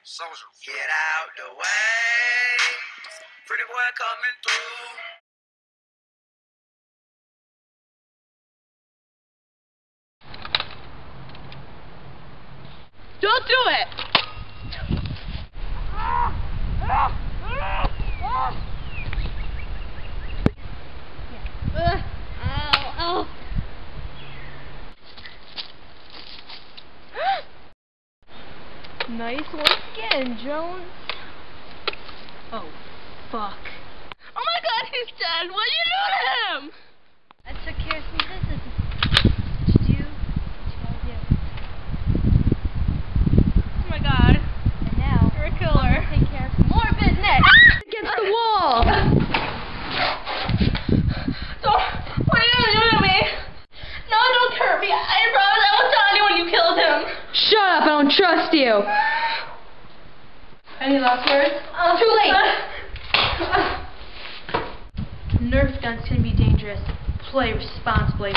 Social. Get out the way. Pretty boy coming through. Don't do it! Ow. Nice once again, Jones. Oh, fuck. Oh my god, he's dead! What did you do to him? I took care of some business. Did you? What you gotta do? Oh my god. And now, You're a I'm killer. gonna take care of some more business. Against the wall! Don't, what are you gonna do to me? No, don't hurt me. I promise I won't tell anyone you killed him. Shut up, I don't trust you. Any last words? Too late. Nerf guns can be dangerous. Play responsibly.